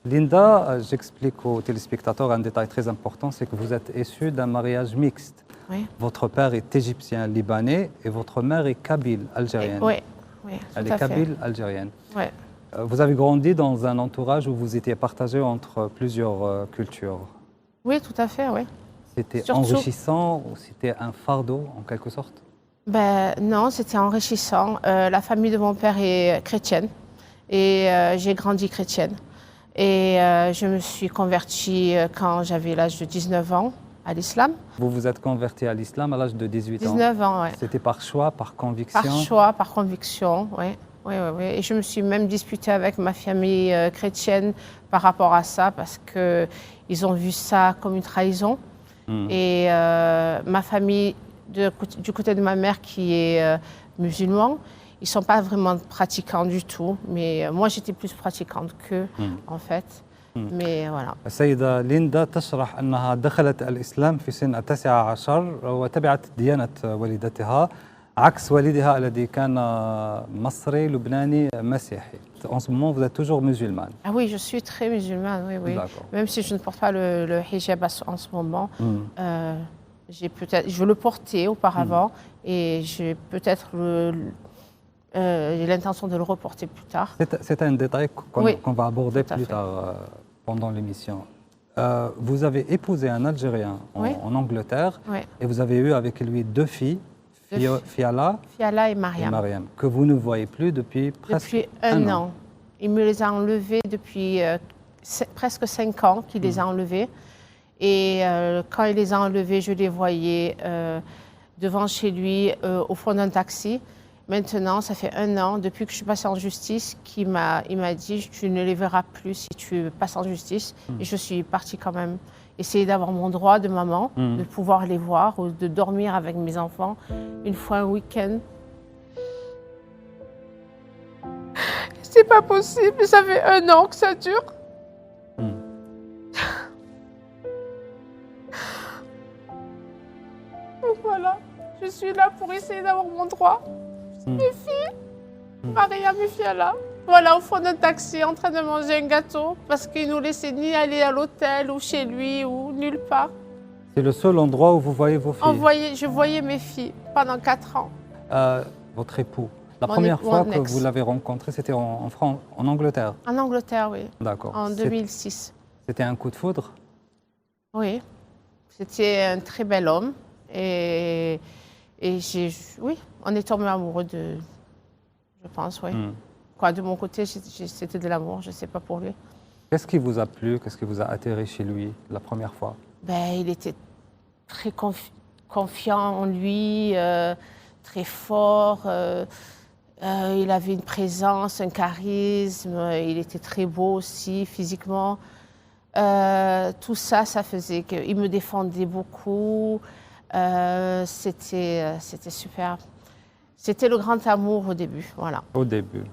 Linda, j'explique aux téléspectateurs un détail très important, c'est que vous êtes issue d'un mariage mixte. Oui. Votre père est égyptien libanais et votre mère est kabyle algérienne. Oui, oui, Elle tout est à fait. kabyle algérienne. Oui. Vous avez grandi dans un entourage où vous étiez partagé entre plusieurs cultures. Oui, tout à fait, oui. C'était Surtout- enrichissant ou c'était un fardeau en quelque sorte? Ben, non, c'était enrichissant. La famille de mon père est chrétienne et j'ai grandi chrétienne. Et je me suis convertie quand j'avais l'âge de 19 ans à l'islam. Vous vous êtes converti à l'islam à l'âge de 18 ans. 19 ans, oui. C'était par choix, par conviction? Par choix, par conviction, oui. Oui, oui, oui. Et je me suis même disputée avec ma famille chrétienne par rapport à ça parce qu'ils ont vu ça comme une trahison. Et ma famille, du côté de ma mère qui est musulman, ils ne sont pas vraiment pratiquants du tout. Mais moi, j'étais plus pratiquante qu'eux, en fait. Mais voilà. السيدة ليندا تشرح أنها دخلت الإسلام في سن 19 وتبعت ديانة والدتها عكس والدها الذي كان مصري لبناني مسيحي. En ce moment, vous êtes toujours musulmane. Ah oui, je suis très musulmane, oui, oui. D'accord. Même si je ne porte pas le hijab en ce moment, je le portais auparavant et j'ai peut-être j'ai l'intention de le reporter plus tard. C'est un détail qu'on va aborder plus tard pendant l'émission. Vous avez épousé un Algérien en Angleterre et vous avez eu avec lui deux filles, Fiala et Mariam, que vous ne voyez plus depuis presque un an. Il me les a enlevés depuis presque 5 ans qu'il les a enlevés. Et quand il les a enlevés, je les voyais devant chez lui au fond d'un taxi. Maintenant, ça fait 1 an, depuis que je suis passée en justice, il m'a dit « Tu ne les verras plus si tu passes en justice ». Et je suis partie quand même essayer d'avoir mon droit de maman, de pouvoir les voir ou de dormir avec mes enfants une fois un week-end. C'est pas possible, ça fait 1 an que ça dure. Donc voilà, je suis là pour essayer d'avoir mon droit. Mes filles, Mariam et Fiala, voilà, au fond d'un taxi en train de manger un gâteau parce qu'il ne nous laissait ni aller à l'hôtel ou chez lui ou nulle part. C'est le seul endroit où vous voyez vos filles? Je voyais mes filles pendant 4 ans. Votre époux, la première fois que vous l'avez rencontré, c'était en France, en Angleterre? En Angleterre, oui. D'accord. En 2006. C'était un coup de foudre? Oui. C'était un très bel homme. Et oui, on est tombé amoureux je pense, oui. Quoi, de mon côté, c'était de l'amour, je ne sais pas pour lui. Qu'est-ce qui vous a plu? Qu'est-ce qui vous a atterri chez lui la première fois? Il était très confiant en lui, très fort. Il avait une présence, un charisme. Il était très beau aussi, physiquement. Tout ça, ça faisait qu'il me défendait beaucoup. C'était super. C'était le grand amour au début, voilà. Au début.